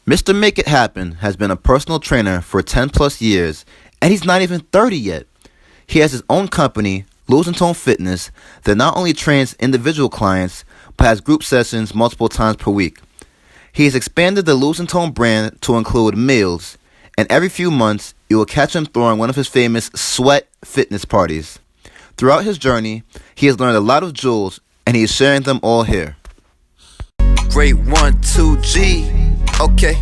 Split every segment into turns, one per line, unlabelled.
Mr. Make It Happen has been a personal trainer for 10 plus years, and he's not even 30 yet. He has his own company, Losing Tone Fitness, that not only trains individual clients, but has group sessions multiple times per week. He has expanded the Losing Tone brand to include meals, and every few months, you will catch him throwing one of his famous sweat fitness parties. Throughout his journey, he has learned a lot of jewels, and he is sharing them all here. Great 1, 2, G. Okay.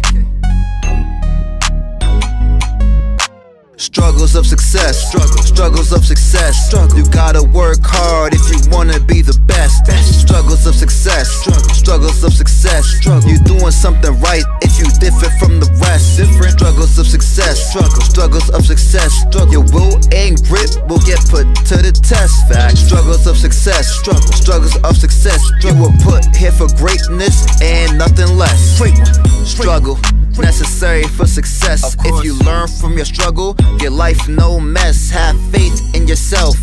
Struggles of success, struggles of success. You gotta work hard if you wanna be the best. Struggles of success, struggles of success. You doing something right if you different from the rest. Struggles of success, struggles of success. Your will and grit will get put to the test. Struggles of success, struggles of success. You were put here for greatness and nothing less. Struggle necessary for success. If you learn from your struggle, your life no mess. Have faith in yourself,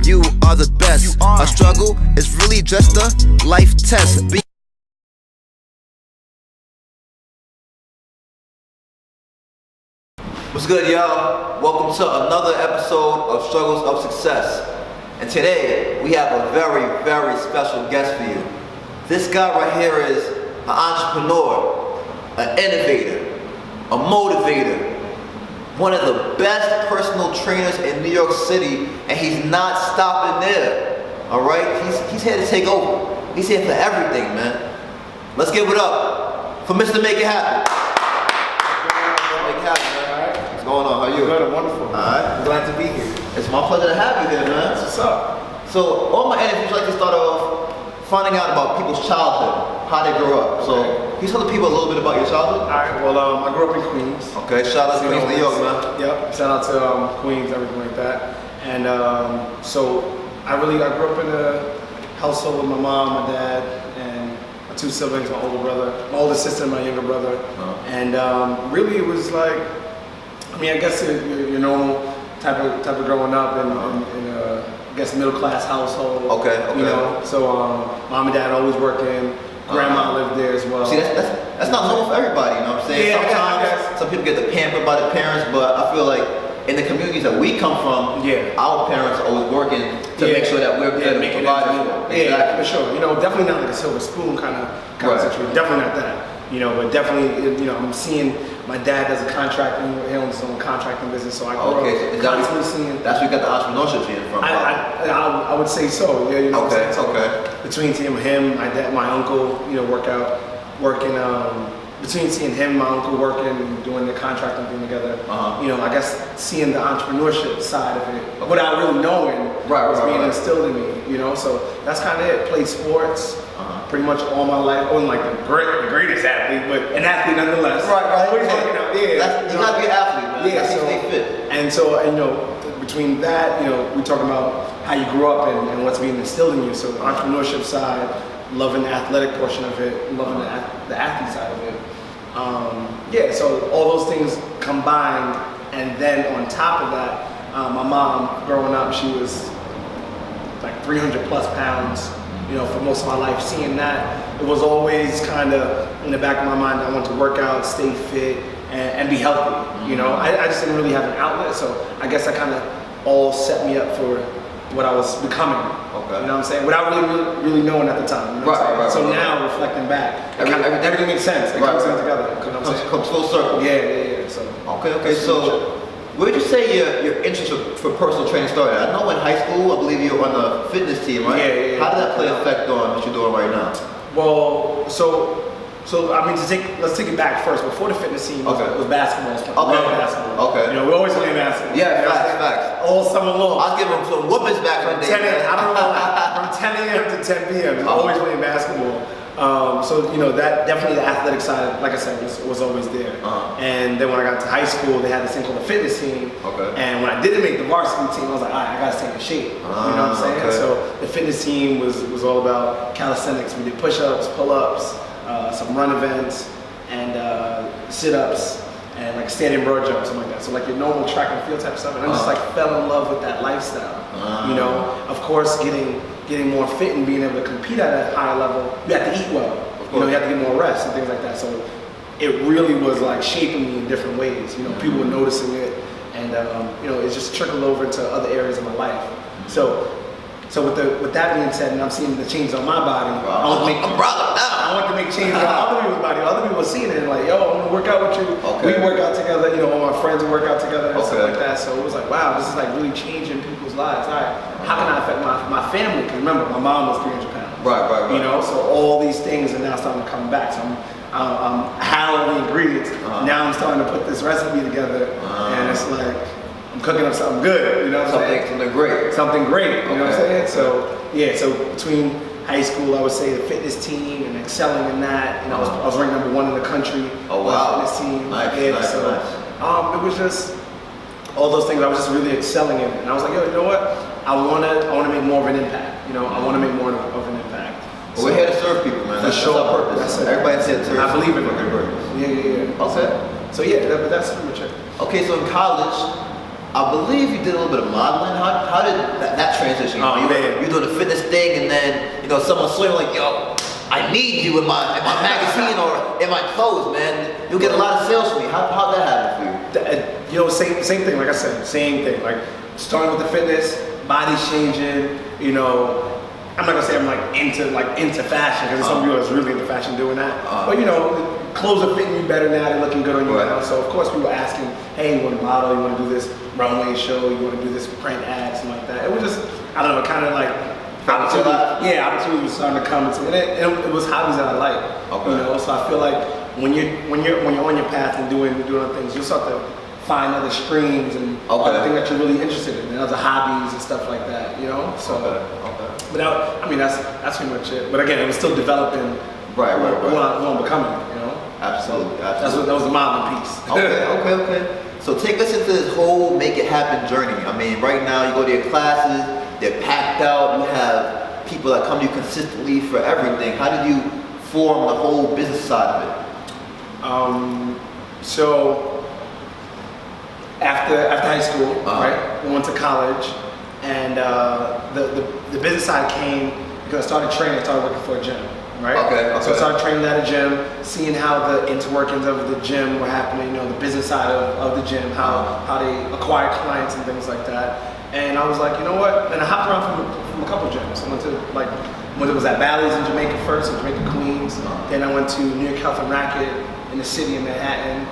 you are the best. A struggle is really just a life test. What's good, y'all? Welcome to another episode of Struggles of Success. And today we have a very, very special guest for you. This guy right here is an entrepreneur, an innovator, a motivator, one of the best personal trainers in New York City, and he's not stopping there. Alright? He's here to take over. He's here for everything, man. Let's give it up for Mr. Make It Happen. Make it happen, man. Alright? What's going on? How are you?
Good, wonderful.
Alright.
Glad to be here.
It's my pleasure to have you here, man.
What's up?
So, all my interviews like to start off finding out about people's childhood, how they grew up. So, can you tell the people a little bit about your childhood?
Alright, well, I grew up in Queens.
Okay, shout out to Queens, New York, man.
Yep, shout out to Queens, everything like that. And so, I grew up in a household with my mom, my dad, and my two siblings, my older brother, my older sister, and my younger brother. And really, it was like, I guess your normal type of growing up in I guess middle class household.
Okay.
You know, so mom and dad always working. Grandma lived there as well.
See, that's not normal for everybody. You know what I'm saying?
Yeah,
sometimes some people get the pampered by the parents, but I feel like in the communities that we come from, our parents are always working to make sure that we're good and providing for.
Yeah, for sure. You know, definitely not like a silver spoon kind of situation. Definitely not that. You know, but definitely, you know, I'm seeing my dad does a contracting, he owns his own contracting business, so I grew up constantly seeing.
That's where you got the entrepreneurship gene from.
I would say so. Yeah, you know.
Okay.
Between him, my dad, my uncle, you know, working. Between seeing him, my uncle working, doing the contracting thing together, you know, I guess seeing the entrepreneurship side of it, without really knowing, was being instilled in me, you know. So that's kind of it. Played sports. Pretty much all my life. I wasn't like the greatest athlete, but an athlete nonetheless.
Right.
Always working out. Yeah.
You gotta be an athlete, man.
Yeah. So
stay fit.
And so, you know, between that, you know, we talk about how you grew up and what's being instilled in you. So the entrepreneurship side, loving the athletic portion of it, loving the athlete side of it. So all those things combined, and then on top of that, my mom growing up, she was like 300 plus pounds. You know, for most of my life, seeing that, it was always kind of in the back of my mind. I want to work out, stay fit, and be healthy. You know, I just didn't really have an outlet, so I guess that kind of all set me up for what I was becoming. Okay. You know what I'm saying? Without really knowing at the time. You know
right.
So now reflecting back, everything makes sense. It comes together. You know what I'm saying?
Comes full circle.
Yeah. So.
Okay. So. Where did you say your interest for personal training started? I know in high school, I believe you were on the fitness team, right?
Yeah.
How did that play effect on what you're doing right now?
Well, so I mean, let's take it back first. Before the fitness team was basketball. Basketball.
Okay.
You know, we always playing basketball.
Yeah, facts.
All summer long.
I was giving them some whoopings back in the day.
I don't know, from 10 a.m. to 10 p.m. Just always playing basketball. So you know, that definitely the athletic side, like I said, was always there. And then when I got to high school, they had this thing called the fitness team. Okay. And when I didn't make the varsity team, I was like, all right, I gotta stay in shape. You know what I'm saying? Okay. So the fitness team was all about calisthenics. We did push-ups, pull-ups, some run events, and sit-ups, and like standing broad jump, something like that. So like your normal track and field type stuff. And I just like fell in love with that lifestyle. You know, of course, getting more fit and being able to compete at a higher level, you have to eat well. You know, you have to get more rest and things like that. So it really was like shaping me in different ways. You know, people were noticing it, and you know, it just trickled over into other areas of my life. So with that being said, and I'm seeing the change on my body, I want to make changes on other people's body. Other people are seeing it and like, yo, I'm gonna work out with you. We work out together. You know, all my friends work out together and stuff like that. So it was like, wow, this is like really changing people's lives. All right, how can I affect my family? Because remember, my mom was 300 pounds. Right. You know, so all these things are now starting to come back. So I'm handling the ingredients. Now I'm starting to put this recipe together, and it's like I'm cooking up something good. You know what I'm saying? Something great. You know what I'm saying? So yeah. So between high school, I would say the fitness team and excelling in that. You know, I was ranked #1 in the country.
Oh wow!
Fitness team.
Nice.
It was just all those things. I was just really excelling in it, and I was like, yo, you know what? I wanna make more of an impact. You know, I wanna make more of an impact.
Well, we're here to serve people, man. That's our purpose. Everybody's here to serve.
I believe in it. Yeah.
Okay.
So yeah, but that's pretty much it.
Okay, so in college, I believe you did a little bit of modeling. How did that transition? You doing the fitness thing, and then you know someone saw you like, yo, I need you in my magazine or in my clothes, man. You'll get a lot of sales from me. How'd that happen for you?
You know, same thing. Like I said, same thing. Like starting with the fitness, body's changing. You know, I'm not gonna say I'm like into fashion because some people that's really into fashion doing that. But you know, clothes are fitting you better now. They're looking good on you now. So of course, people are asking, hey, you want to model? You want to do this runway show? You want to do this print ads and like that? It was just, I don't know, kind of like opportunity was starting to come, and it was hobbies that I like. You know, so I feel like when you're on your path and doing other things, you start to find other streams and other things that you're really interested in, and other hobbies and stuff like that. You know, so. But I mean, that's pretty much it. But again, it was still developing. Right. Who I'm becoming. You know. Absolutely. That was the modeling piece.
Okay. So take us into this whole make it happen journey. I mean, right now you go to your classes, they're packed out. You have people that come to you consistently for everything. How did you form the whole business side of it?
So after high school, right, we went to college, and the business side came because I started training. I started working for a gym. Right? So I started training at a gym, seeing how the interworkings of the gym were happening, you know, the business side of the gym, how they acquire clients and things like that. And I was like, you know what? And I hopped around from a couple gyms. I went to when it was at Bally's in Jamaica first, in Jamaica, Queens. Then I went to New York Health and Racket in the city of Manhattan.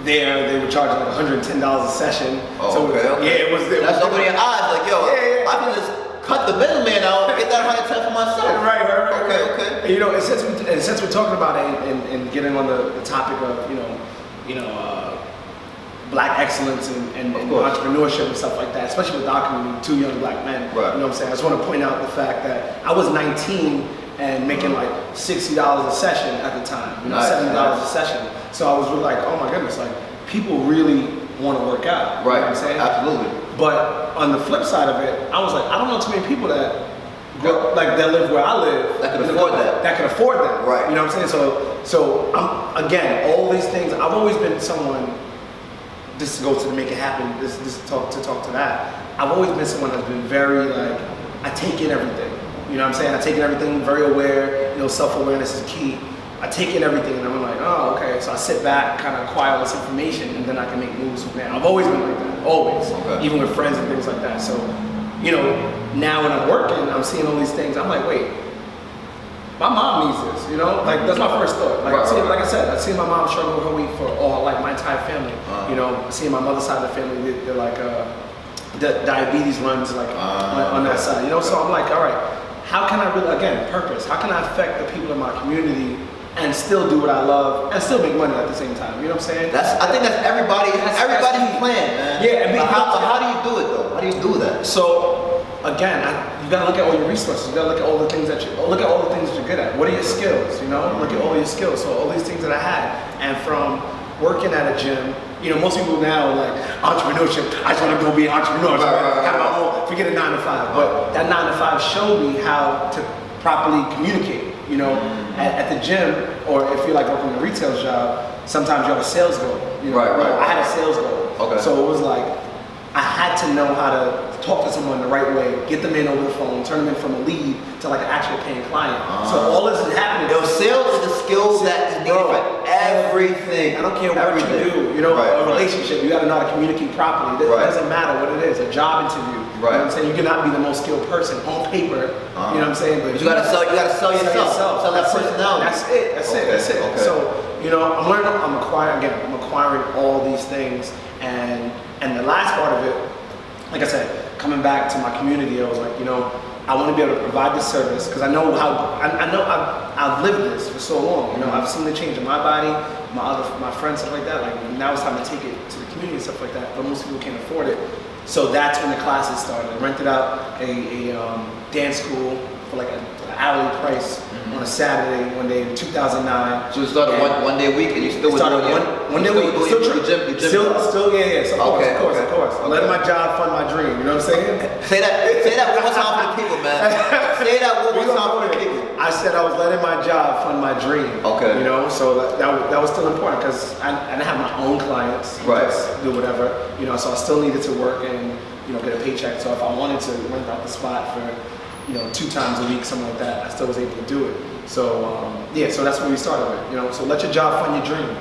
There they were charging like $110 a session. Yeah, it was.
That's opening your eyes, like yo, I can just cut the middleman out, get that $110 for myself.
Right.
Okay.
And, you know, and since we're talking about it and getting on the topic of black excellence and entrepreneurship and stuff like that, especially with our community, 2 young black men. Right. You know what I'm saying? I just want to point out the fact that I was 19 and making like $60 a session at the time. You know, $70 a session. So I was really like, oh my goodness, like people really want to work out.
Right.
You know what I'm saying?
Absolutely.
But on the flip side of it, I was like, I don't know too many people that live where I live
that can afford that.
That can afford that.
Right.
You know what I'm saying? So I'm, again, all these things. I've always been someone. Just to go to make it happen. Just talk to that. I've always been someone that's been very like, I take in everything. You know what I'm saying? I take in everything, very aware. You know, self-awareness is key. I take in everything and I'm like, oh, okay. So I sit back, kind of acquire all this information, and then I can make moves from there. I've always been like that, always. Even with friends and things like that. So, you know, now when I'm working, I'm seeing all these things. I'm like, wait, my mom needs this, you know? Like, that's my first thought. Like, like I said, I've seen my mom struggle with her weight for my entire family. You know, seeing my mother's side of the family, they're like, the diabetes runs like on that side, you know? So I'm like, all right, how can I really, again, purpose, how can I affect the people in my community and still do what I love and still make money at the same time? You know what I'm saying?
I think that's everybody's plan, man.
Yeah.
But how do you do it though? How do you do that?
So again, you gotta look at all your resources. You gotta look at all the things that you're good at. What are your skills? You know, look at all your skills. So all these things that I had, and from working at a gym, you know, most people now are like entrepreneurship. I just want to go be an entrepreneur. Have my own. Forget a 9 to 5. But that 9 to 5 showed me how to properly communicate. You know, at the gym, or if you're like working a retail job, sometimes you have a sales goal. You know? I had a sales goal. So it was like I had to know how to talk to someone the right way, get them in over the phone, turn them in from a lead to like an actual paying client. So all this is happening.
Yo, sales is the skill that is needed for everything.
I don't care what you do. You know, a relationship, you got to know how to communicate properly. It doesn't matter what it is. A job interview. You know what I'm saying? You cannot be the most skilled person on paper. You know what I'm saying? But
you gotta sell yourself. Sell that personality.
That's it.
Okay.
So, you know, I'm acquiring all these things, and the last part of it, like I said, coming back to my community, I was like, you know, I want to be able to provide this service because I know I've lived this for so long. You know, I've seen the change in my body, my friends, stuff like that. Like now it's time to take it to the community and stuff like that. But most people can't afford it. So that's when the classes started. I rented out a dance school for like an hourly price on a Saturday one day in 2009.
So it started one day a week, and you still
started one day a week. Still, of course. I'm letting my job fund my dream. You know what I'm saying?
Say that one more time for the people, man. Say that one more time for the people.
I said I was letting my job fund my dream.
Okay.
You know, so that was still important because I didn't have my own clients. Just do whatever. You know, so I still needed to work and get a paycheck. So if I wanted to rent out the spot for 2 times a week, something like that, I still was able to do it. So so that's where we started with. So let your job fund your dream.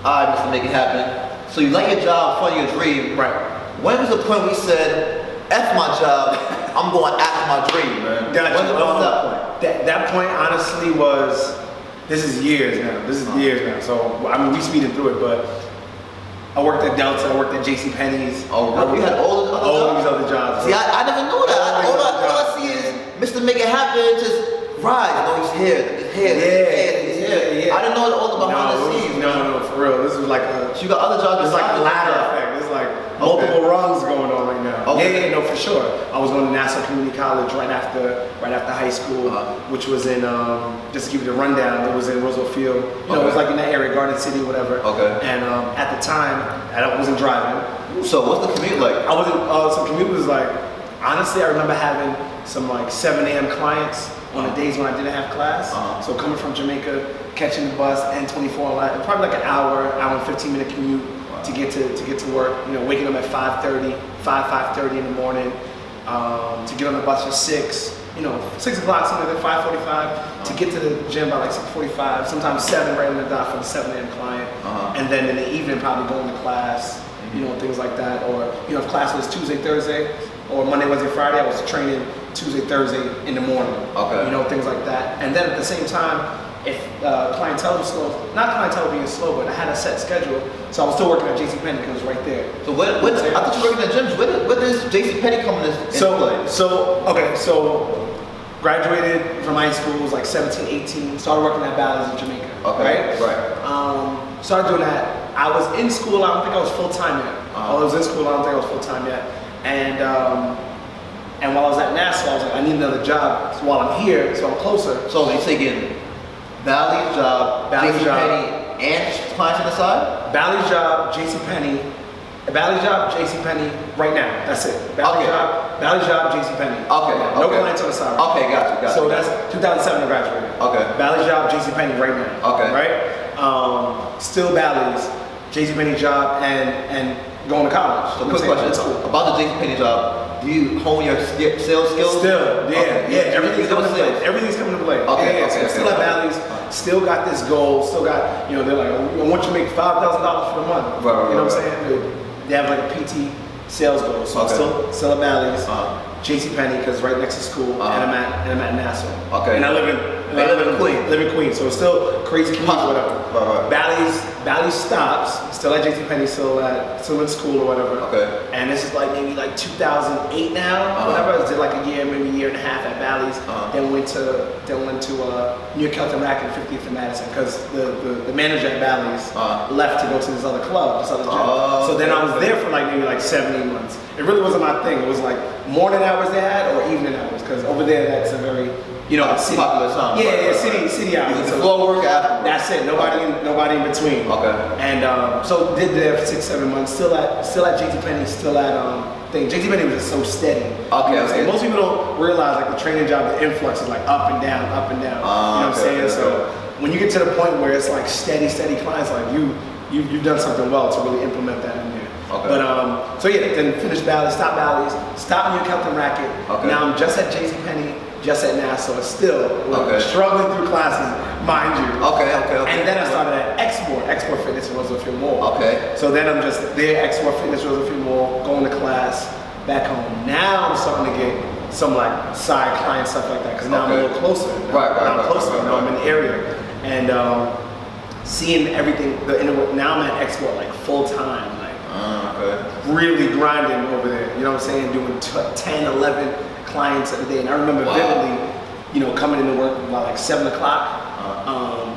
All right, Mr. Make It Happen. So you let your job fund your dream.
Right.
When was the point we said, F my job, I'm going after my dream, man?
Gotcha.
When was that point?
That point honestly was, this is years now. So I mean, we speeded through it, but I worked at Delta, I worked at JCPenney's.
Oh, really? You had all
these other jobs.
See, I never knew that. All I see is Mr. Make It Happen, just rise. No, he's here.
Yeah.
I didn't know all the behind the scenes.
No, for real. This was like
so you got other jobs.
It's like a ladder effect. It's like multiple rungs going on right now. Okay. Yeah, for sure. I was going to Nassau Community College right after high school, which was in just to give you the rundown. It was in Roosevelt Field. It was like in that area, Garden City, whatever.
Okay.
And at the time, I wasn't driving.
So what's the commute like?
I wasn't. So commute was like, honestly, I remember having some like 7 a.m. clients on the days when I didn't have class. So coming from Jamaica, catching the bus, N24, probably like an hour and 15-minute commute to get to work. Waking up at 5:30 in the morning to get on the bus for 6. 6 o'clock, something like 5:45 to get to the gym by like 6:45. Sometimes 7 right on the dot for the 7 a.m. client, and then in the evening probably going to class. Things like that, or if class was Tuesday, Thursday, or Monday, Wednesday, Friday, I was training Tuesday, Thursday in the morning. Okay. Things like that. And then at the same time, if clientele was slow, not clientele being slow, but I had a set schedule, so I was still working at JCPenney because it was right there.
So I thought you were working at gyms. Where does JCPenney come into play?
So graduated from high school, was like 17, 18, started working at Bally's in Jamaica.
Okay.
Right. Started doing that. I was in school, I don't think I was full-time yet. I was in school, I don't think I was full-time yet. And while I was at Nassau, I was like, I need another job while I'm here, so I'm closer.
So you're taking Bally's job, JCPenney, and clients on the side?
Bally's job, JCPenney, right now. That's it. Bally's job, JCPenney.
Okay.
No clients on the side.
Okay, got you.
So that's 2007 I graduated.
Okay.
Bally's job, JCPenney right now.
Okay.
Right? Still Bally's, JCPenney job, and going to college.
So quick question about the JCPenney job. Do you hone your sales skills?
Still, everything's coming to play. Everything's coming to play.
Okay.
So still at Bally's, still got this goal. Still got, they're like, I want you to make $5,000 for the month.
Right.
You know what I'm saying? They have like a PT sales goal. So I'm still at Bally's, JCPenney, because right next to school, and I'm at Nassau.
Okay.
And I live in Queens. So it's still crazy commute or whatever.
Right.
Bally's stops, still at JCPenney, still in school or whatever.
Okay.
And this is like maybe like 2008 now, whatever. I did like a year, maybe a year and a half at Bally's. Then went to near Kelton Rack and 50th and Madison because the manager at Bally's left to go to this other club, this other gym. So then I was there for like maybe like 7, 8 months. It really wasn't my thing. It was like morning hours they had or evening hours because over there that's a very city
popular time.
City hours.
So floor work after.
That's it. Nobody in between.
Okay.
And so did there for 6, 7 months. Still at JCPenney. Still at thing. JCPenney was just so steady.
Okay.
Most people don't realize like the training job, the influx is like up and down, up and down. You know what I'm saying? So when you get to the point where it's like steady clients, like you've done something well to really implement that in there.
Okay.
But so yeah, then finished Bally's, stopped New Kelton Racket.
Okay.
Now I'm just at JCPenney, just at Nassau, still struggling through classes, mind you.
Okay.
And then I started at Export Fitness in Roosevelt Mall. Okay. So then I'm just there, Export Fitness, Roosevelt Mall, going to class, back home. Now I'm starting to get some like side client stuff like that, because now I'm a little closer. Now I'm closer. Now I'm in the area, and seeing everything. Now I'm at Export like full time, like really grinding over there. You know what I'm saying? Doing 10, 11 clients a day, and I remember vividly, you know, coming into work about like 7 o'clock.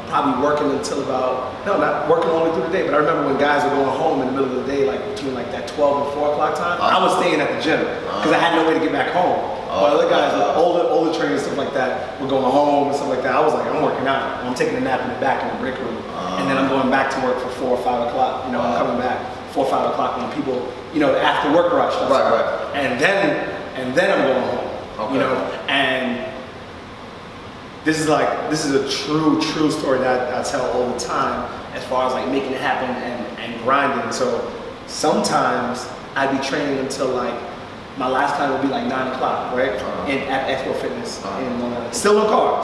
Probably working until about, not working all the way through the day, but I remember when guys were going home in the middle of the day, like between like that 12 and 4 o'clock time, I was staying at the gym because I had no way to get back home. But other guys, older trainers, stuff like that, were going home and stuff like that. I was like, I'm working out. I'm taking a nap in the back in the break room. And then I'm going back to work for 4 or 5 o'clock. You know, I'm coming back 4 or 5 o'clock when people, you know, after work rush. And then I'm going home. You know, and this is a true story that I tell all the time, as far as like making it happen and grinding. So sometimes I'd be training until like, my last time would be like 9 o'clock, right? At Expo Fitness in Long Island. Still no car.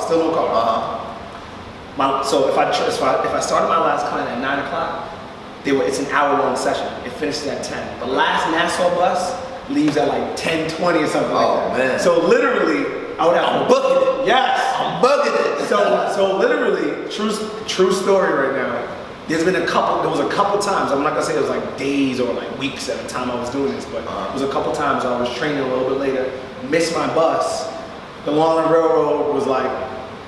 So if I started my last client at 9 o'clock, it's an hour-long session. It finishes at 10. The last Nassau bus leaves at like 10:20 or something like that. Man. So literally, I would have
I'm booking it.
Yes,
I'm bugging it.
So literally, true story right now. There was a couple times, I'm not gonna say it was like days or like weeks at the time I was doing this, but it was a couple times I was training a little bit later, missed my bus. The Long Island Railroad was like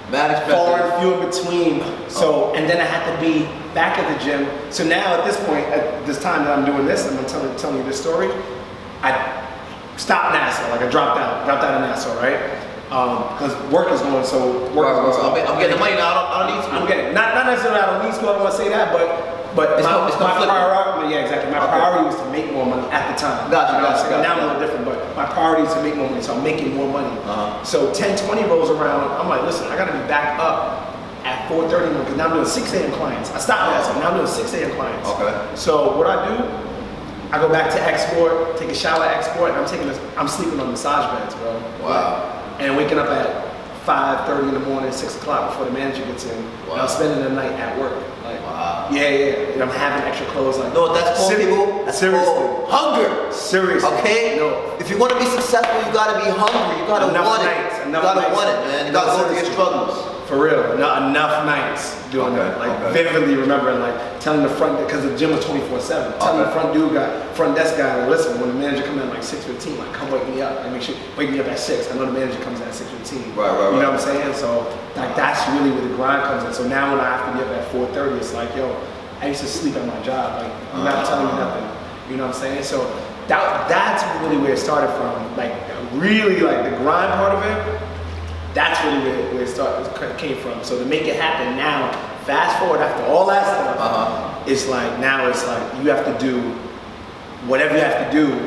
far and few in between. So, and then I had to be back at the gym. So now at this point, at this time that I'm doing this, I'm telling you this story, I stopped Nassau, like I dropped out of Nassau, right? Because work is going so.
I'm getting the money now. I don't need school.
I'm getting not necessarily I don't need school. I don't want to say that, but my priority. Yeah, exactly. My priority was to make more money at the time.
Gotcha.
Now I'm a little different, but my priority is to make more money. So I'm making more money. So 10:20 rolls around. I'm like, listen, I got to be back up at 4:30 because now I'm doing 6 a.m. clients. I stopped that, so now I'm doing 6 a.m. clients. Okay. So what I do, I go back to Export, take a shower at Export, and I'm sleeping on massage beds, bro.
Wow.
And waking up at 5:30 in the morning, 6 o'clock before the manager gets in. Wow. And I'm spending the night at work. Like, wow. Yeah. And I'm having extra clothes. Like,
no, that's called people. That's called hunger.
Seriously.
Okay. No. If you want to be successful, you gotta be hungry. You gotta want it. You gotta want it, man. You gotta go through your struggles.
For real, not enough nights doing that. Like vividly remembering, like telling the front, because the gym was 24/7. Telling the front desk guy, like, listen, when the manager comes in like 6:15, like come wake me up and make sure wake me up at 6. I know the manager comes in at 6:15. Right. You know what I'm saying? So like that's really where the grind comes in. So now when I have to be up at 4:30, it's like, yo, I used to sleep at my job. Like you're not telling me nothing. You know what I'm saying? So that's really where it started from. Like really like the grind part of it. That's really where it came from. So to make it happen now, fast forward after all that stuff, it's like you have to do whatever you have to do,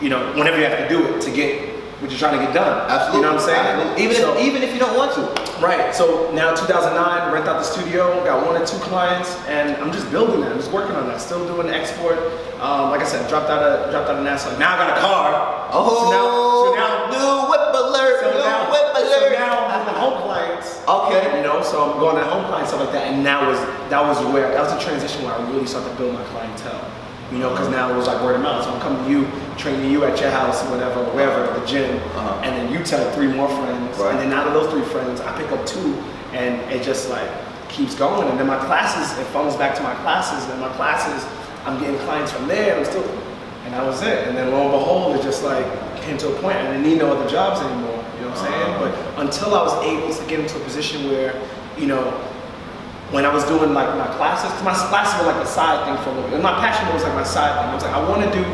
you know, whenever you have to do it to get what you're trying to get done.
Absolutely.
You know what I'm saying?
Even if you don't want to.
Right. So now 2009, rent out the studio, got 1 or 2 clients, and I'm just building that. I'm just working on that. Still doing the export. Like I said, dropped out of Nassau. Now I got a car. So now
new whip alert.
So now I'm doing home clients. Okay. You know, so I'm going to home clients, stuff like that. And that was the transition where I really started to build my clientele. You know, because now it was like word of mouth. So I'm coming to you, training you at your house, whatever, wherever, at the gym, and then you tell 3 more friends, and then out of those 3 friends, I pick up 2, and it just like keeps going. And then my classes, it funnels back to my classes, and my classes, I'm getting clients from there, and and that was it. And then lo and behold, it just like came to a point, I didn't need no other jobs anymore. You know what I'm saying? But until I was able to get into a position where, you know, when I was doing like my classes, because my classes were like a side thing for a little bit. And my passion was like my side thing. I was like, I want to do,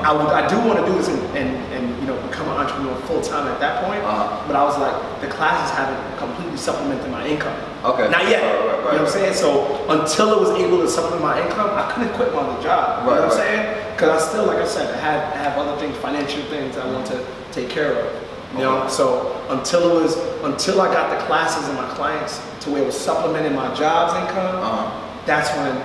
I do want to do this and you know, become an entrepreneur full time at that point. But I was like, the classes haven't completely supplemented my income. Okay. Not yet. You know what I'm saying? So until it was able to supplement my income, I couldn't quit my other job. You know what I'm saying? Because I still, like I said, I have other things, financial things I want to take care of. You know, so until I got the classes and my clients to where it was supplementing my job's income, that's when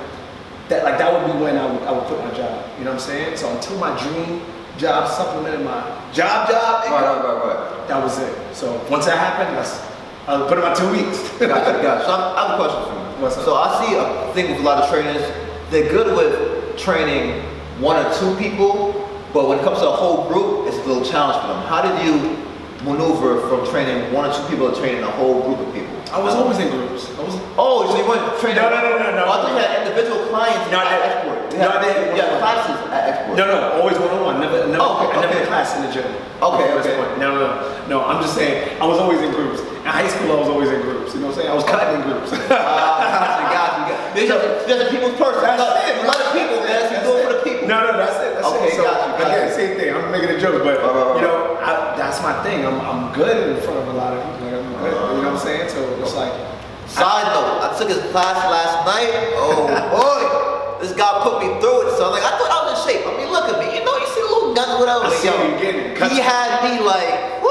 that would be when I would quit my job. You know what I'm saying? So until my dream job supplemented my job income,
Right.
that was it. So once that happened, I'll put it on 2 weeks.
Gotcha. So I have a question for you.
What's up?
So I see a thing with a lot of trainers, they're good with training 1 or 2 people, but when it comes to a whole group, it's a little challenge for them. How did you maneuver from training 1 or 2 people to training a whole group of people?
I was always in groups.
Oh, so you weren't training?
No.
I thought you had individual clients at Export.
I did.
You had classes at Export.
No, always one-on-one. Never
Okay.
class in the gym.
Okay.
No, I'm just saying, I was always in groups. In high school, I was always in groups. You know what I'm saying? I was cutting in groups.
Gotcha. There's a people's person.
That's it.
A lot of people, man. So you do it for the people.
No, that's it.
Okay,
So,
gotcha.
again, same thing. I'm making a joke, but
Right.
you know, that's my thing. I'm good in front of a lot of people. Like, I'm good. You know what I'm saying? So it's like.
Side note, I took his class last night. Oh boy, this guy put me through it. So I thought I was in shape. I mean, look at me. You know, you see the little guns, whatever.
I see what you're getting.
He had me like, woo!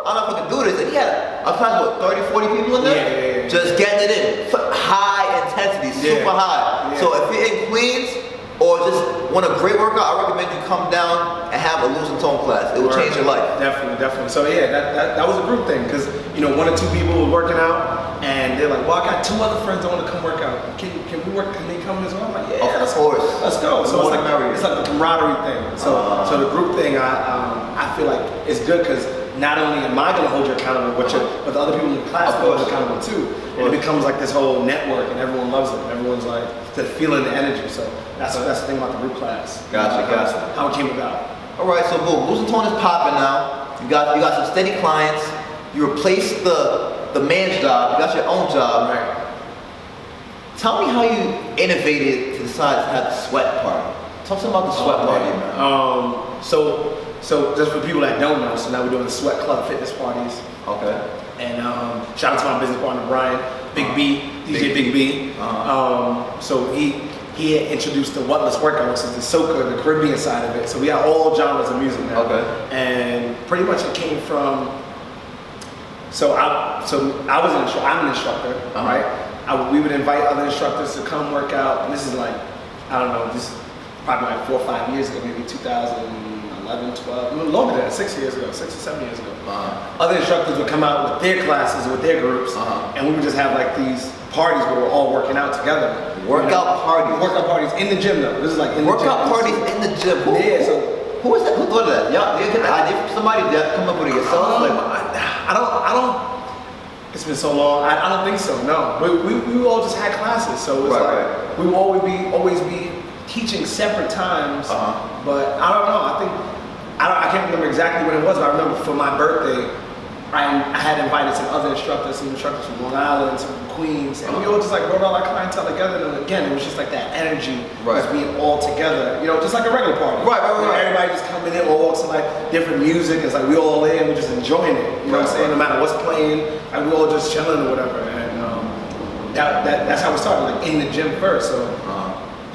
I don't know if I can do this. And he had a class with 30, 40 people in there.
Yeah.
Just getting it in. High intensity, super high.
Yeah.
So if you're in Queens or just want a great workout, I recommend you come down and have a losing tone class. It will change your life.
Definitely. So yeah, that was a group thing because 1 or 2 people were working out and they're like, well, I got 2 other friends that want to come work out. Can we work? Can they come as well? I'm like, yeah,
Of course.
Let's go. So
More
it's
the merrier.
like the camaraderie thing. So the group thing, I feel like it's good because not only am I going to hold you accountable, but the other people in the class will hold you accountable too. And it becomes like this whole network, and everyone loves it. Everyone's like feeling the energy. So that's the thing about the group class.
Gotcha.
How it came about.
All right, so boom, losing tone is popping now. You got some steady clients. You replaced the man's job. You got your own job.
Right.
Tell me how you innovated to decide to have the sweat party. Tell us about the sweat party, man.
So just for people that don't know, so now we're doing sweat club fitness parties.
Okay.
And shout out to my business partner Brian, Big B, DJ Big B. So he had introduced the Whatless workout, which is the soca, the Caribbean side of it. So we have all genres of music now.
Okay.
And pretty much it came from. I'm an instructor, right? We would invite other instructors to come work out, and this is like, I don't know, this is probably like 4 or 5 years ago, maybe 2011, 12, a little longer than that, 6 years ago, 6 or 7 years ago. Other instructors would come out with their classes, with their groups, and we would just have like these parties where we're all working out together.
Workout parties.
Workout parties in the gym though. This is like in the gym.
Workout parties in the gym. Who was that? Who thought of that? Y'all get the idea from somebody that come up with it yourself?
I don't. It's been so long. I don't think so. No, we all just had classes, so it's we will always be teaching separate times. But I don't know. I can't remember exactly when it was, but I remember for my birthday, I had invited some other instructors, some instructors from Long Island, some from Queens, and we all just like brought all our clientele together. And again, it was just like that energy, just being all together, just like a regular party. Right. Everybody just coming in, all to like different music. It's like we all in, we're just enjoying it. You know what I'm saying? No matter what's playing, like we all just chilling or whatever. And that's how we started, like in the gym first. So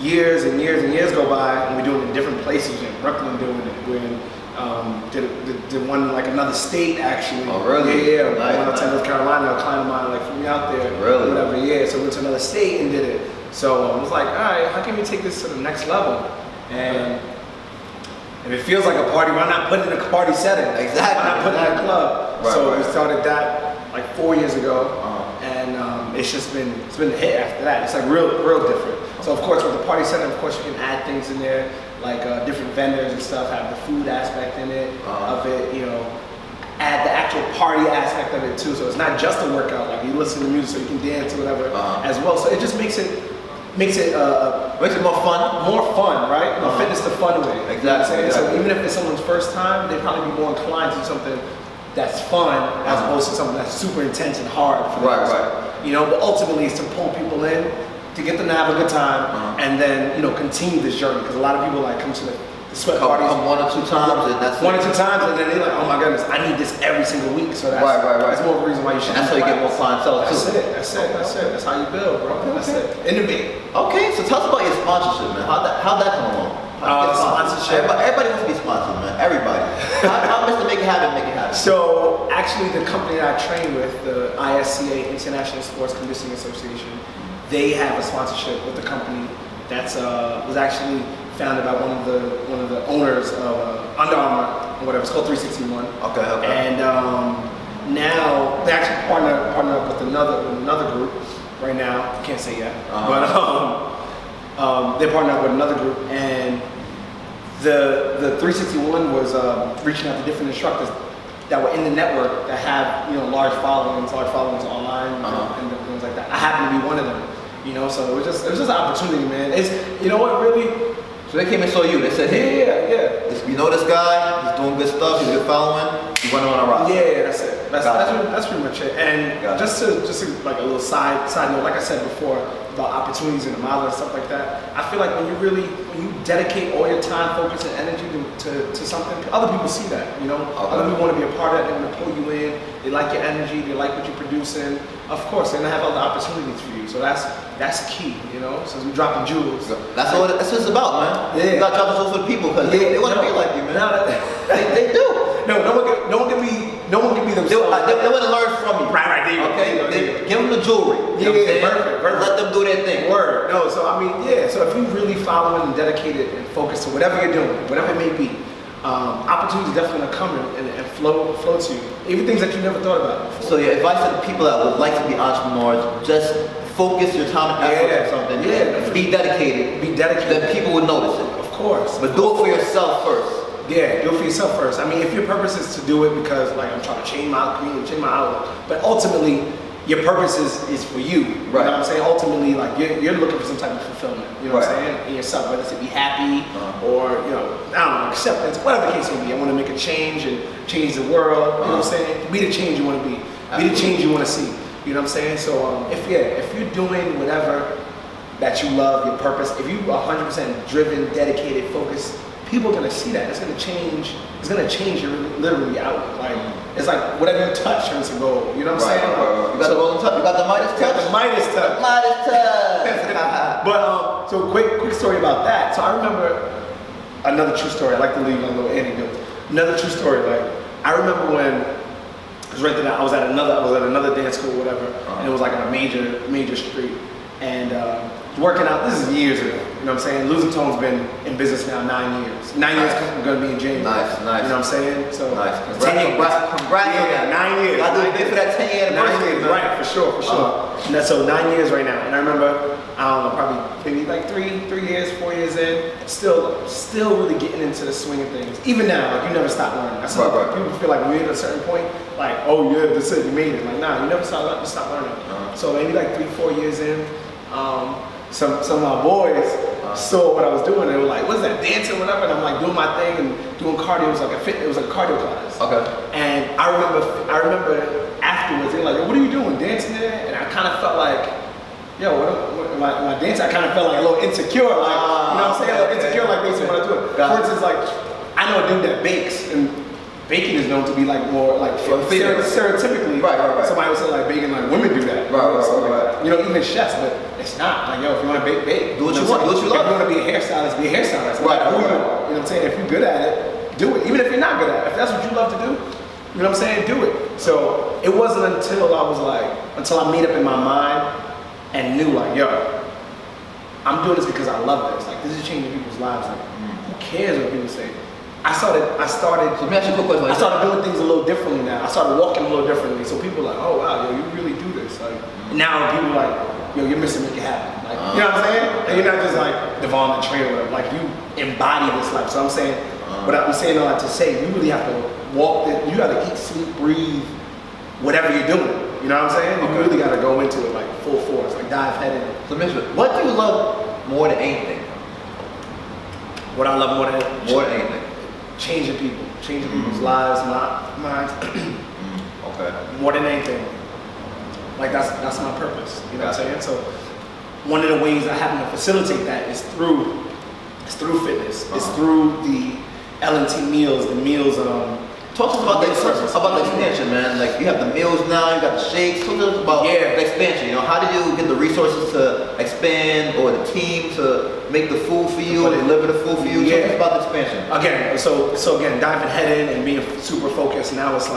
years and years go by, and we're doing it in different places. In Brooklyn, doing it. We're in did one like another state actually.
Oh really?
Yeah.
Nice,
went out to North Carolina. A client of mine like flew me out there.
Really?
Whatever. Yeah. So we went to another state and did it. So I was like, all right, how can we take this to the next level? And if it feels like a party, why not put it in a party setting?
Exactly.
Why not put it in a club? So we started that like 4 years ago, and it's been a hit after that. It's like real different. So of course with the party setting, of course you can add things in there. Like different vendors and stuff have the food aspect in it, of it, add the actual party aspect of it too. So it's not just a workout, like you listen to music so you can dance or whatever as well. So it just makes it more fun, right? Fitness the fun way.
Exactly.
So even if it's someone's first time, they'd probably be more inclined to do something that's fun as opposed to something that's super intense and hard for them. Right. But ultimately it's to pull people in, to get them to have a good time, and then continue this journey, because a lot of people like come to the sweat parties.
Come 1 or 2 times, and that's
1 or 2 times, and then they're like, oh my goodness, I need this every single week. So that's that's more of a reason why you should.
And that's how you get more clientele too.
That's it. That's how you build, bro. That's it. Innovate.
Okay, so tell us about your sponsorship, man. How'd that come along?
Sponsorship.
Everybody wants to be sponsored, man. Everybody. How Mr.Make it happen?
So actually, the company that I train with, the ISCA, International Sports Conditioning Association, they have a sponsorship with the company That's was actually founded by one of the owners of Under Armour, or whatever. It's called 361.
Okay.
And now they actually partner up with another group right now. I can't say yet, but they partner up with another group, and the 361 was reaching out to different instructors that were in the network that have large followings online and things like that. I happen to be one of them, So it was just an opportunity, man. It's what really.
So they came and saw you. They said, hey,
yeah.
You know this guy? He's doing good stuff. He's good following. He's running on a roster.
Yeah, that's it. That's pretty much it. And just to like a little side note, like I said before about opportunities in the model and stuff like that. I feel like when you dedicate all your time, focus, and energy to something, other people see that. Other people want to be a part of that. They want to pull you in. They like your energy. They like what you're producing. Of course, they're gonna have other opportunities for you. So that's key. Since we're dropping jewels.
That's what it's about, man.
Yeah.
You got to drop jewels for the people because they want to be like you, man. They do.
No one can be themselves.
They want to learn from you.
Right. There you go.
Okay. Give them the jewelry. You know what I'm saying?
Perfect.
Let them do their thing.
Word. No. So So if you really following and dedicated and focused to whatever you're doing, whatever it may be, opportunities definitely gonna come and flow to you. Even things that you never thought about before.
So your advice to the people that would like to be entrepreneurs: just focus your time and effort on something.
Yeah.
Be dedicated. Then people would notice it.
Of course.
But do it for yourself first.
Yeah, do it for yourself first. If your purpose is to do it because I'm trying to change my community, change my outlook, but ultimately your purpose is for you. You know what I'm saying? Ultimately, you're looking for some type of fulfillment. You know what I'm saying? In yourself, whether it's to be happy or I don't know, acceptance, whatever the case may be. I want to make a change and change the world. You know what I'm saying? Be the change you want to be. Be the change you want to see. You know what I'm saying? So if you're doing whatever that you love, your purpose, if you 100% driven, dedicated, focused, people are gonna see that. It's gonna change. It's gonna change your literally outlook. It's like whatever you touch turns to gold. You know what I'm saying?
Right. You got the golden touch. You got the Midas touch.
The Midas touch.
Midas touch.
But so quick story about that. So I remember another true story. I like to leave a little anecdote. Another true story. I remember when I was at another dance school, or whatever, and it was like on a major street, and working out. This is years ago. You know what I'm saying? Losing Tone's been in business now 9 years. 9 years going to be in January.
Nice.
You know what I'm saying? So
nice.
10 years.
Congrats.
Yeah, 9 years.
Got to do a bit for that 10-year anniversary.
Right, for sure. So 9 years right now. And I remember, probably maybe like 3 years, 4 years in, still really getting into the swing of things. Even now, you never stop learning. That's right. People feel like when you're at a certain point, that's it, you made it. No, you never stop learning. So maybe like 3-4 years in, some of my boys saw what I was doing. They were like, "What's that, dancing, whatever?" And I'm like doing my thing and doing cardio. It was like a cardio class.
Okay.
And I remember afterwards, they were like, "What are you doing, dancing there?" And I kind of felt like, what am I dancing? I kind of felt like a little insecure, you know what I'm saying? A little insecure, based on what I do. For instance, I know a dude that bakes, and baking is known to be more stereotypically. Right. Somebody would say baking, women do that. Right. Even chefs, but it's not. If you want to bake. Do what you want. Do what you love. If you want to be a hairstylist, be a hairstylist. Right. Who you are. You know what I'm saying? If you're good at it, do it. Even if you're not good at it. If that's what you love to do, you know what I'm saying? Do it. So it wasn't until I made up in my mind and knew I'm doing this because I love this. This is changing people's lives. Who cares what people say? I started.
So let me ask you a quick question.
I started doing things a little differently now. I started walking a little differently. So people are like, "Oh wow, you really do this." Now people are like, "Yo, you're Mr.Make it happen." You know what I'm saying? And you're not just Devon the trainer, you embody this life. So I'm saying, but I'm saying all that to say, you really have to walk it. You got to eat, sleep, breathe, whatever you're doing. You know what I'm saying? You really got to go into it full force, dive head in.
So, what do you love more than anything?
What I love more than
anything.
Changing people's lives, minds.
Okay.
More than anything, that's my purpose. You know what I'm saying? So one of the ways I happen to facilitate that is through fitness. It's through the L&T meals, the meals.
Talk to us about the expansion, man. You have the meals now, you got the shakes. Talk to us about the expansion. How did you get the resources to expand, or the team to make the food for you, deliver the food for you? Talk to us about the expansion.
Again, so diving head in and being super focused. Now it's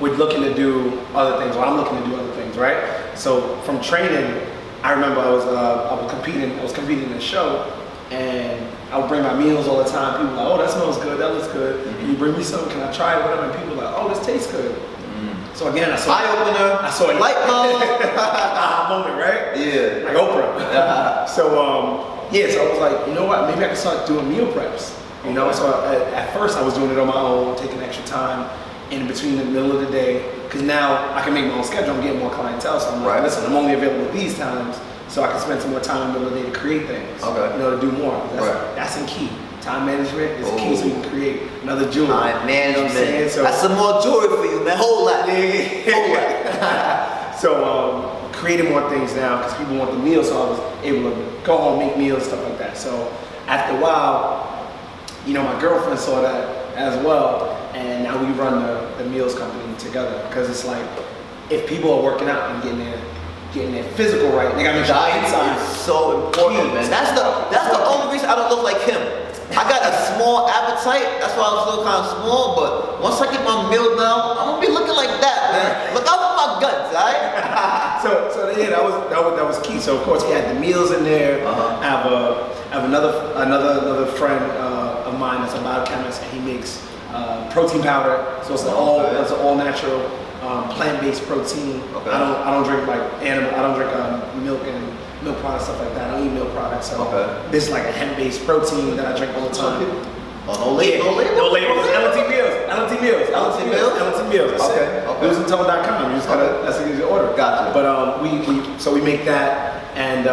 we're looking to do other things, or I'm looking to do other things, right? So from training, I remember I was competing in a show, and I would bring my meals all the time. People were like, oh, that smells good, that looks good. Can you bring me some? Can I try it? Whatever. And people were like, oh, this tastes good. So again, I saw
eye opener.
I saw it.
Light bulb.
Moment, right?
Yeah.
Like Oprah. So I was like, you know what? Maybe I can start doing meal preps. You know, so at first I was doing it on my own, taking extra time in between the middle of the day, because now I can make my own schedule. I'm getting more clientele, so I'm like, listen, I'm only available these times, so I can spend some more time in the middle of the day to create things. You know, to do more. That's the key. Time management is key, so you can create another jewelry. Time management. You know so, that's some more jewelry for you, man. Whole lot. Whole lot. So creating more things now because people want the meals, so I was able to go home, make meals, stuff like that. So after a while, you know, my girlfriend saw that as well, and now we run the meals company together because it's like if people are working out and getting their physical right, they gotta make sure
diet is so important, man. That's the only reason I don't look like him. I got a small appetite, that's why I'm still kind of small, but once I get my meal down, I'm gonna be looking like that, man. Look out for my guts, alright?
so yeah, that was key. So of course we had the meals in there. I have another friend of mine that's a biochemist, and he makes protein powder. So it's all natural, plant-based protein. I don't drink like animal. I don't drink milk and milk products, stuff like that. I don't eat milk products. So this is like a hemp-based protein that I drink all the time.
No label.
LT Meals. That's it. LoseandTone.com. You just gotta, that's the easy order.
Gotcha.
But we make that, and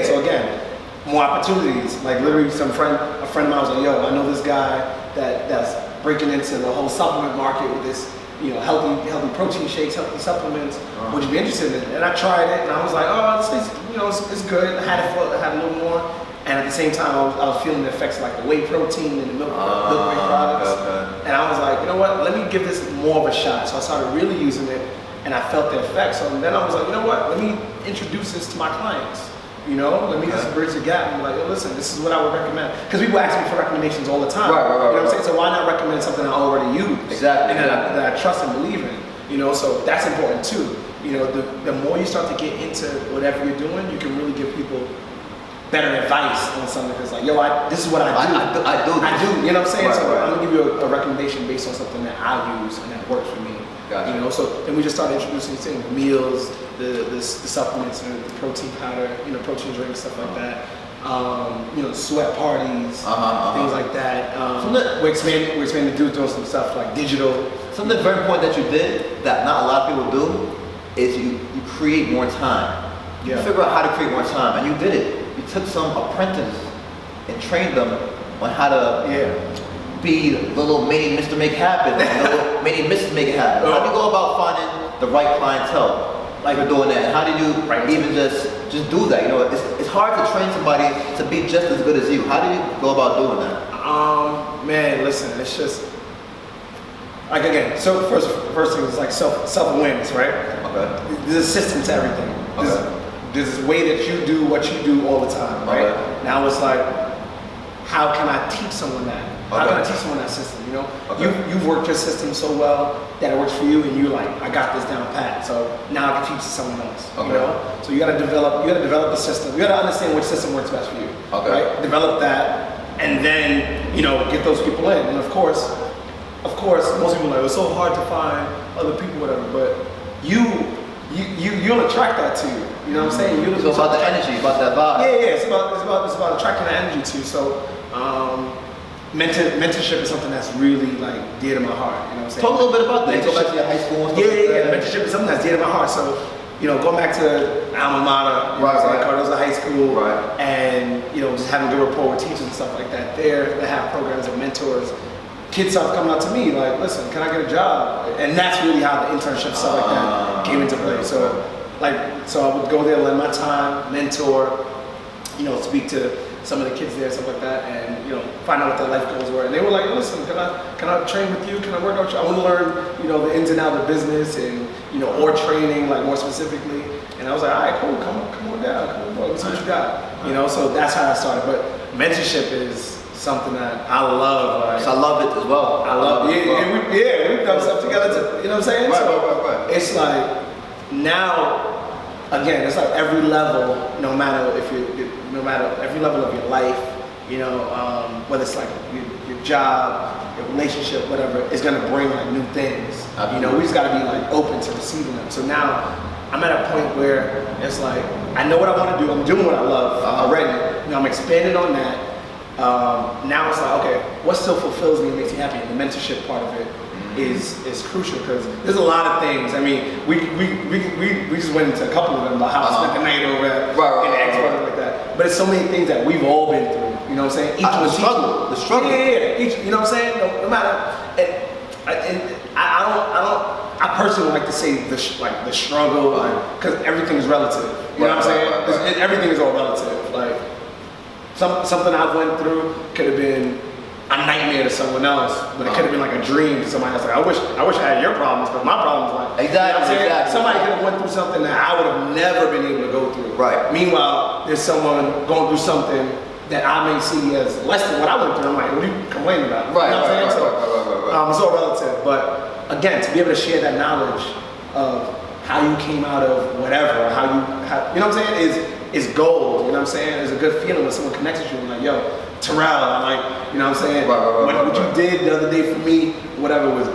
so again, more opportunities. Like literally, a friend of mine was like, yo, I know this guy that's breaking into the whole supplement market with this, you know, healthy protein shakes, healthy supplements. Would you be interested in it? And I tried it, and I was like, oh, it's good. I had a little more, and at the same time, I was feeling the effects of like the whey protein and the milk whey products. And I was like, you know what? Let me give this more of a shot. So I started really using it, and I felt the effects. So then I was like, you know what? Let me introduce this to my clients. You know, let me just bridge the gap and be like, yo, listen, this is what I would recommend. Because people ask me for recommendations all the time. You know what I'm saying? So why not recommend something I already use?
Exactly.
And that I trust and believe in. You know, so that's important too. You know, the more you start to get into whatever you're doing, you can really give people better advice on something that's like, yo, this is what I do. I do. You know what I'm saying? So I'm gonna give you a recommendation based on something that I use and that works for me.
Gotcha. You
know, so then we just started introducing things, meals, the supplements, and the protein powder, you know, protein drinks, stuff like that. You know, sweat parties, things like that. We're expanding to doing some stuff like digital.
Something very important that you did that not a lot of people do is you create more time. You figure out how to create more time, and you did it. You took some apprentices and trained them on how to be the little mini Mr.Make happen, the little mini Mr.Make happen. How do you go about finding the right clientele? Like you're doing that, and how do you even just do that? You know, it's hard to train somebody to be just as good as you. How do you go about doing that?
Man, listen, it's just like again. So first thing is like self-awareness, right? There's a system to everything. There's this way that you do what you do all the time, right? Now it's like, how can I teach someone that? How can I teach someone that system? You know, you've worked your system so well that it works for you, and you're like, I got this down pat. So now I can teach it to someone else. You know, so you got to develop the system. You got to understand which system works best for you. Right? Develop that, and then you know, get those people in. And of course, most people are like, it's so hard to find other people, whatever. But you'll attract that to you. You know what I'm saying?
It's about the energy, about that vibe.
Yeah. It's about attracting the energy too. So. Mentorship is something that's really like dear to my heart. You know what I'm saying?
Talk a little bit about that. Go back to your high school and stuff.
Yeah. Mentorship is something that's dear to my heart. So, you know, going back to alma mater, Cardozo High School, and you know, just having good rapport with teachers and stuff like that. They have programs of mentors. Kids start coming out to me like, listen, can I get a job? And that's really how the internship stuff like that came into play. So I would go there, lend my time, mentor, you know, speak to some of the kids there, stuff like that, and you know, find out what their life goals were. And they were like, listen, can I train with you? Can I work out with you? I want to learn, you know, the ins and outs of business and, you know, or training, like more specifically. And I was like, all right, cool, come on down, come on, boy, let's see what you got. You know, so that's how I started. But mentorship is something that I love. Like,
I love it as well.
I love it. We've done stuff together too. You know what I'm saying?
Right.
It's like now again, it's like every level, no matter every level of your life, whether it's like your job, your relationship, whatever, is gonna bring like new things.
Absolutely.
We just gotta be like open to receiving them. So now I'm at a point where it's like I know what I want to do. I'm doing what I love already. I'm expanding on that. Now it's like, okay, what still fulfills me and makes me happy? And the mentorship part of it is crucial because there's a lot of things. I mean, we just went into a couple of them about how I spent the night over at and like that. But it's so many things that we've all been through. You know what I'm saying?
The struggle.
Yeah. Each, you know what I'm saying? No matter. I personally like to say the struggle because everything is relative. You know what I'm saying? Everything is all relative. Like something I went through could have been a nightmare to someone else, but it could have been like a dream to somebody else. Like I wish I had your problems, but my problems like
exactly.
Somebody could have went through something that I would have never been able to go through.
Right.
Meanwhile, there's someone going through something that I may see as less than what I went through. I'm like, what are you complaining about?
Right.
You know what I'm saying?
Right.
It's all relative, but again, to be able to share that knowledge of how you came out of whatever, how you know what I'm saying, is gold. You know what I'm saying? It's a good feeling when someone connects with you and like, yo, Terrell, I'm like, you know what I'm saying? What you did the other day for me, whatever was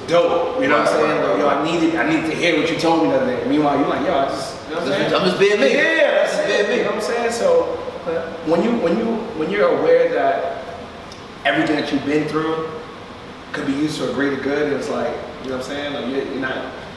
dope. You know what I'm saying? Like, yo, I needed to hear what you told me the other day. Meanwhile, you're like, yo, I just, you know what I'm saying?
I'm just being me.
Yeah, that's it. You know what I'm saying? So when you're aware that everything that you've been through could be used for a greater good, and it's like, you know what I'm saying? Like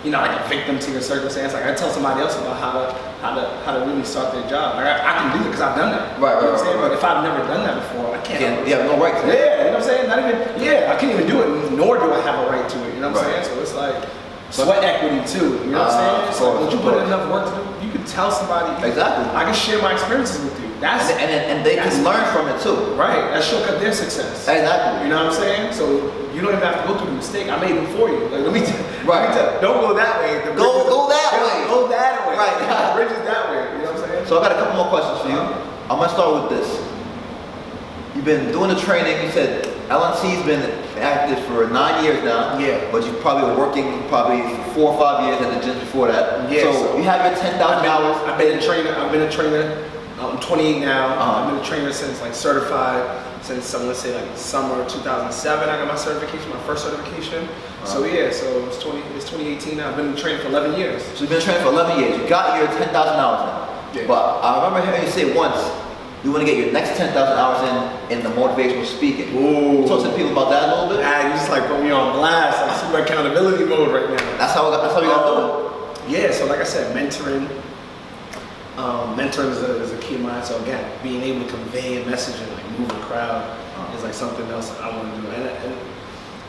you're not like a victim to your circumstance. Like I tell somebody else about how to really start their job. Like I can do it because I've done that.
Right.
You know what I'm saying? But if I've never done that before, I can't.
You have no right to it.
Yeah, you know what I'm saying? Not even. Yeah, I can't even do it, nor do I have a right to it. You know what I'm saying? So it's like sweat equity too. You know what I'm saying? So once you put in enough work to do, you can tell somebody.
Exactly.
I can share my experiences with you.
And they can learn from it too.
Right. That shortcut their success.
Exactly.
You know what I'm saying? So you don't even have to go through the mistake. I made them for you. Like, let me tell
Right.
don't go that way.
Go that way.
Go that way.
Right.
The bridge is that way. You know what I'm saying?
So I got a couple more questions for you. I'm gonna start with this. You've been doing the training. You said LNC's been active for 9 years now.
Yeah.
But you've probably been working 4 or 5 years at the gym before that.
Yeah.
So you have your 10,000 hours.
I've been a trainer. I'm 28 now. I've been a trainer since like certified since I want to say like summer 2007. I got my certification, my first certification. So yeah, so it's 2018 now. I've been training for 11 years.
So you've been training for 11 years. You got your 10,000 hours in.
Yeah.
But I remember hearing you say once, you want to get your next 10,000 hours in the motivational speaking.
Ooh.
Talk to people about that a little bit.
You just like put me on blast. I'm super accountability mode right now.
That's how you got to do it.
Yeah, so like I said, mentoring. Mentoring is a key of mine. So again, being able to convey a message and like move a crowd is like something else I want to do. And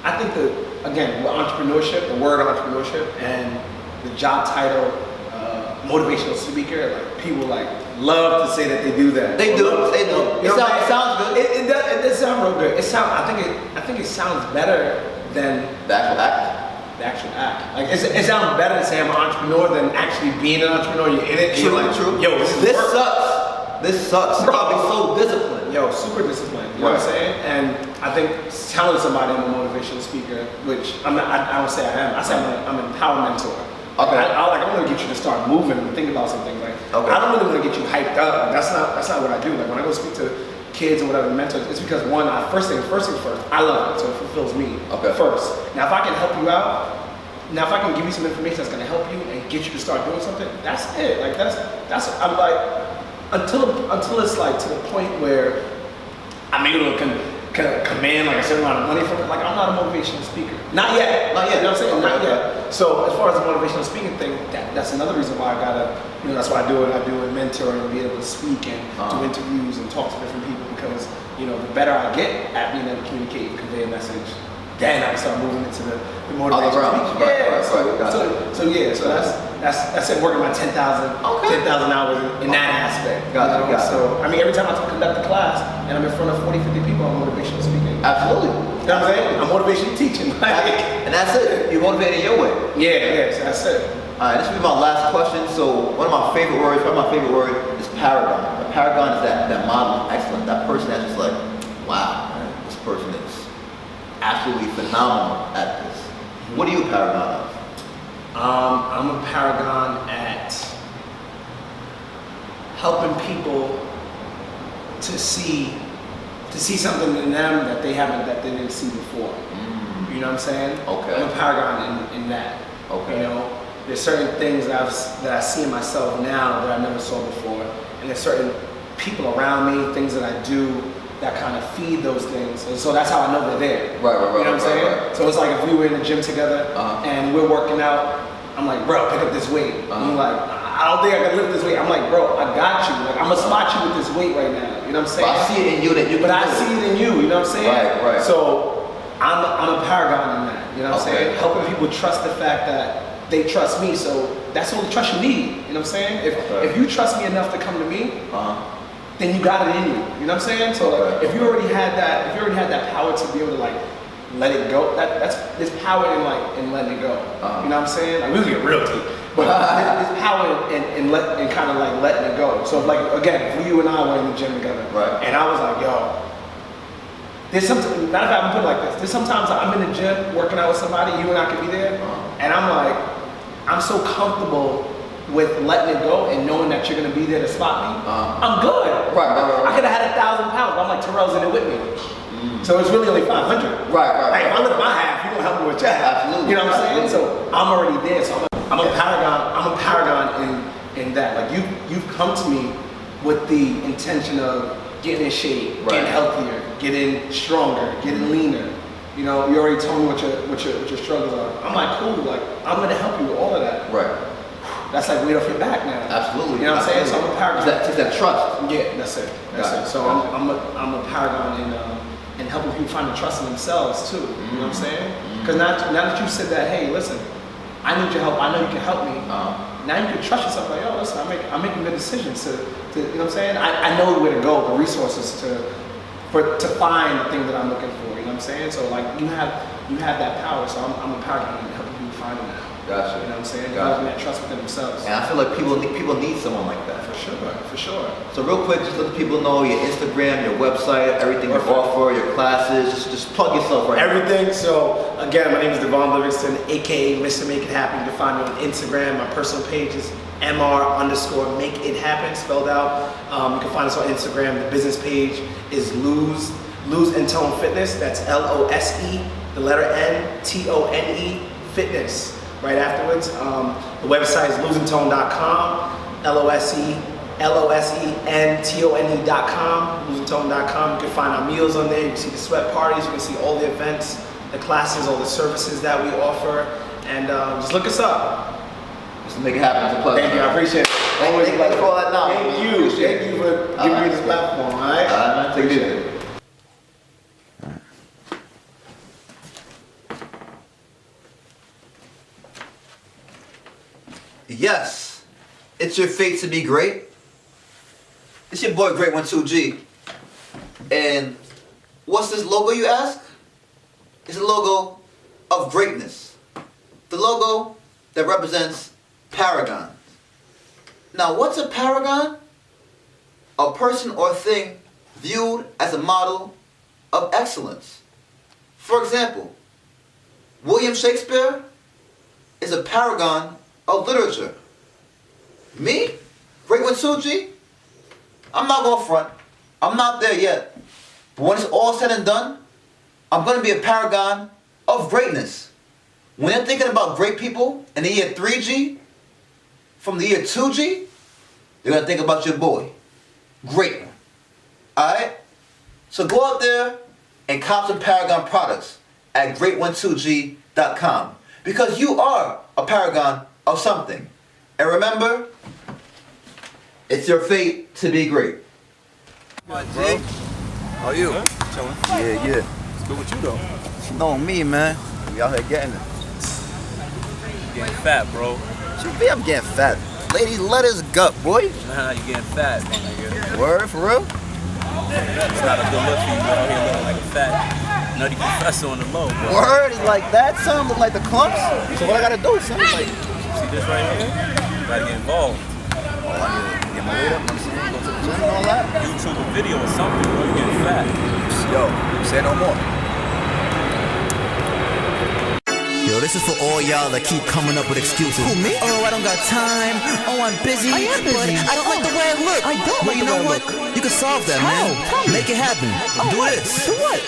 I think that again, with entrepreneurship, the word entrepreneurship, and the job title, motivational speaker, like people like love to say that they do that.
They do.
You know
It sounds good.
It does sound real good. I think it sounds better than
The actual act.
the actual act. Like it sounds better to say I'm an entrepreneur than actually being an entrepreneur. You're in it. And you're like, yo, this
sucks. This sucks.
Bro.
Probably so disciplined.
Yo, super disciplined. You know what I'm saying? And I think telling somebody I'm a motivational speaker, which I'm not. I don't say I am. I say I'm an empower mentor.
Okay.
I want to get you to start moving and think about some things. Like I don't really want to get you hyped up. Like, that's not what I do. Like when I go speak to kids and whatever mentors, it's because one, first thing first, I love it, so it fulfills me first. Now if I can help you out, now if I can give you some information that's gonna help you and get you to start doing something, that's it. Like that's I'm like until it's like to the point where I'm able to command like a certain amount of money from it. Like I'm not a motivational speaker. Not yet. You know what I'm saying? Not yet. So as far as the motivational speaking thing, that's another reason why I gotta, that's why I do it. I do it mentoring and be able to speak and do interviews and talk to different people because, the better I get at being able to communicate and convey a message, then I can start moving into the motivation. So that's it. Working my 10,000 hours in that aspect. So I mean, every time I conduct a class and I'm in front of 40, 50 people, I'm motivational speaking.
Absolutely.
You know what I'm saying? I'm motivation teaching.
And that's it. You're motivated your way.
Yeah, so that's it.
All right, this will be my last question. So one of my favorite words, is paragon. A paragon is that model of excellence, that person that's just like, wow, man, this person is absolutely phenomenal at this. What are you a paragon of?
I'm a paragon at helping people to see something in them that they didn't see before. You know what I'm saying?
Okay.
I'm a paragon in that.
Okay.
You know, there's certain things that I see in myself now that I never saw before, and there's certain people around me, things that I do that kind of feed those things. And so that's how I know they're there.
Right.
You know what I'm saying?
Right.
So it's like if we were in the gym together and we're working out, I'm like, bro, pick up this weight. And you're like, I don't think I can lift this weight. I'm like, bro, I got you. Like, I'm gonna spot you with this weight right now. You know what I'm saying?
But I see it in you that you.
But I see it in you. You know what I'm saying?
Right.
So I'm a paragon in that. You know what I'm saying? Helping people trust the fact that they trust me. So that's all the trust you need. You know what I'm saying? If you trust me enough to come to me, then you got it in you. You know what I'm saying? So like, if you already had that power to be able to like let it go, there's power in letting it go. You know what I'm saying? Like, we can get real deep, but there's power in kind of like letting it go. So like again, if you and I were in the gym together, and I was like, yo, there's something. Matter of fact, I'm put it like this. There's sometimes I'm in the gym working out with somebody, you and I could be there, and I'm like, I'm so comfortable with letting it go and knowing that you're gonna be there to spot me. I'm good.
Right.
I could have had 1,000 pounds, but I'm like, Terrell's in it with me. So it's really only 500.
Right.
Like, if I lift my half, you gonna help me with your half.
Absolutely.
You know what I'm saying? So I'm already there. So I'm a paragon in that. Like you've come to me with the intention of getting in shape, getting healthier, getting stronger, getting leaner. You know, you already told me what your struggles are. I'm like, cool. Like, I'm gonna help you with all of that.
Right.
That's like weight off your back now.
Absolutely.
You know what I'm saying? So I'm a paragon.
It's that trust.
Yeah, that's it. So I'm a paragon in helping people find the trust in themselves too. You know what I'm saying? Because now that you said that, hey, listen, I need your help. I know you can help me. Now you can trust yourself. Like, yo, listen, I'm making good decisions to you know what I'm saying? I know where to go, the resources to find the thing that I'm looking for. You know what I'm saying? So like you have that power. So I'm a paragon in helping people find that.
Gotcha.
You know what I'm saying?
Gotcha.
Developing that trust within themselves.
And I feel like people need someone like that.
For sure.
So real quick, just let the people know your Instagram, your website, everything you offer, your classes. Just plug yourself right
Everything. So again, my name is Devon Livingston, aka Mr.Make It Happen. You can find me on Instagram. My personal page is Mr_Make It Happen, spelled out. You can find us on Instagram. The business page is Lose and Tone Fitness. That's LOSE, the letter NTONE Fitness. Right afterwards, the website is loseandtone.com, LOSENTONE.com, loseandtone.com. You can find our meals on there. You can see the sweat parties. You can see all the events, the classes, all the services that we offer, and just look us up.
Just make it happen. It's a pleasure.
Thank you. I appreciate it.
Thank you for all that knowledge.
Thank you. Thank you for giving me this platform. All right.
Man. Appreciate it. Yes, it's your fate to be great. It's your boy Great 12G. And what's this logo, you ask? It's a logo of greatness. The logo that represents paragons. Now, what's a paragon? A person or thing viewed as a model of excellence. For example, William Shakespeare is a paragon of literature. Me, Great 12G, I'm not going front. I'm not there yet. But when it's all said and done, I'm going to be a paragon of greatness. When you're thinking about great people in the year 3G, from the year 2G, you're going to think about your boy. Great one. Alright? So go out there and cop some Paragon products at great12g.com because you are a paragon of something. And remember, it's your fate to be great.
Bro. How are you?
Chilling.
Yeah.
What's good with you though?
You know me, man. We out here getting it.
Getting fat, bro.
What you mean I'm getting fat? Lady, let us gut, boy.
Nah, you getting fat, my nigga.
Word, for real?
It's not a good look for you out here looking like a fat nutty professor on the low, bro.
Word is like that, son. Look like the clumps. So what I gotta do, son? Like,
See this right here? You gotta get involved.
oh, I need to get my weight up. I'm saying, go to the gym and all that.
YouTube a video or something, bro. You getting fat.
Yo, say no more. Yo, this this is for all y'all that keep coming up with excuses. Who, me? Oh, I don't got time. Oh, I'm busy. I am busy. But I don't like the way I look. I don't like the way I look. Well, you know what? You can solve that, man. Make it happen. Do this. Do what?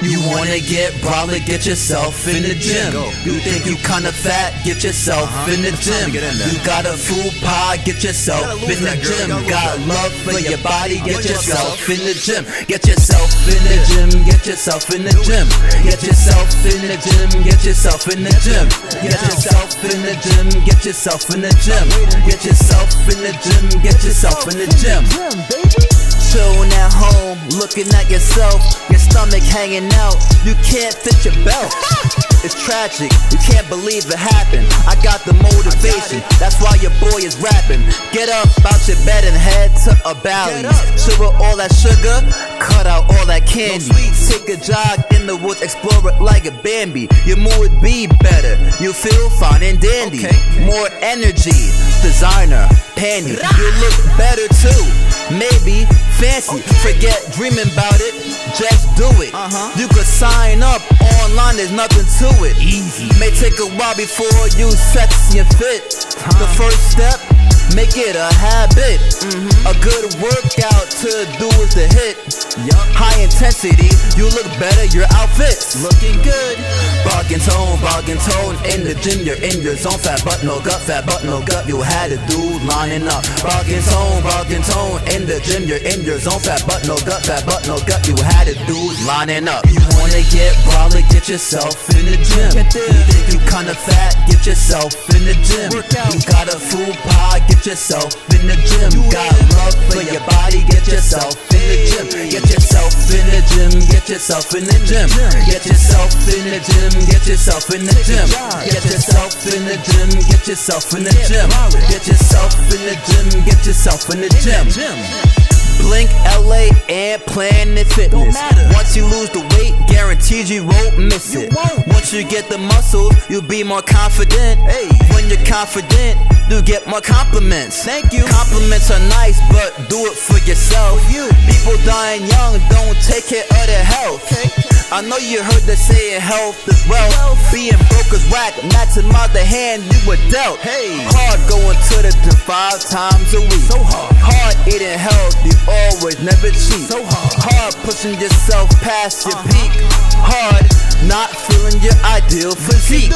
You wanna get brolic, get yourself in the gym. You think you kinda fat, get yourself in the gym. You got a food pie, get yourself in the gym. Got love for your body, get yourself in the gym. Get yourself in the gym, get yourself in the gym. Get yourself in the gym, get yourself in the gym. Get yourself in the gym, get yourself in the gym. Get yourself in the gym, get yourself in the gym. Chillin' at home, looking at yourself, your stomach hanging out, you can't fit your belt. It's tragic, you can't believe it happened. I got the motivation, that's why your boy is rapping. Get up out your bed and head to a valley. Sugar all that sugar, cut out all that candy. Take a jog in the woods, explore it like a Bambi. Your mood would be better, you feel fine and dandy. More energy, designer, panty. You look better too, maybe fancy. Forget dreaming about it, just do it. You could sign up online, there's nothing to it. Easy. May take a while before you sexy and fit. The first step, make it a habit. A good workout to do is the hit. High intensity, you look better, your outfit's looking good. Bargain tone, in the gym, you're in your zone. Fat but no gut, you had a dude lining up. Bargain tone, in the gym, you're in your zone. Fat but no gut, you had a dude lining up. You wanna get brolic, get yourself in the gym. You think you kinda fat, get yourself in the gym. You got a food pie, get yourself in the gym. Got love for your body, get yourself in the gym. Get yourself in the gym, get yourself in the gym. Get yourself in the gym, get yourself in the gym. Get yourself in the gym, get yourself in the gym. Get yourself in the gym, get yourself in the gym. Blink LA and Planet Fitness. Once you lose the weight, guaranteed you won't miss it. Once you get the muscles, you'll be more confident. When you're confident, you get more compliments. Thank you. Compliments are nice, but do it for yourself. People dying young don't take care of their health. I know you heard they saying health is wealth. Being broke is whack, maximize the hand you were dealt. Hard going to the gym 5 times a week. So hard eating healthy, always never cheap. So hard pushing yourself past your peak. Hard not feeling your ideal physique.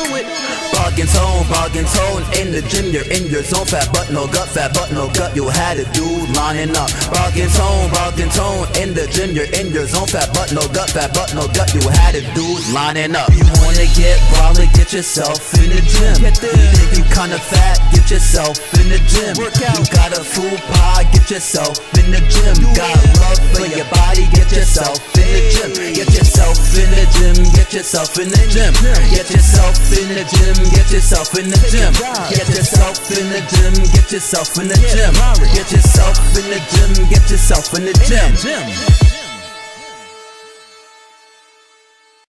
Bargain tone, in the gym, you're in your zone. Fat but no gut, you had a dude lining up. Bargain tone, in the gym, you're in your zone. Fat but no gut, you had a dude lining up. You wanna get brolic, get yourself in the gym. You think you kinda fat, get yourself in the gym. You got a food pie, get yourself in the gym. Got love for your body, get yourself in the gym. Get yourself in the gym, get yourself in the gym. Get yourself in the gym, get yourself in the gym. Get yourself in the gym, get yourself in the gym. Get yourself in the gym, get yourself in the gym.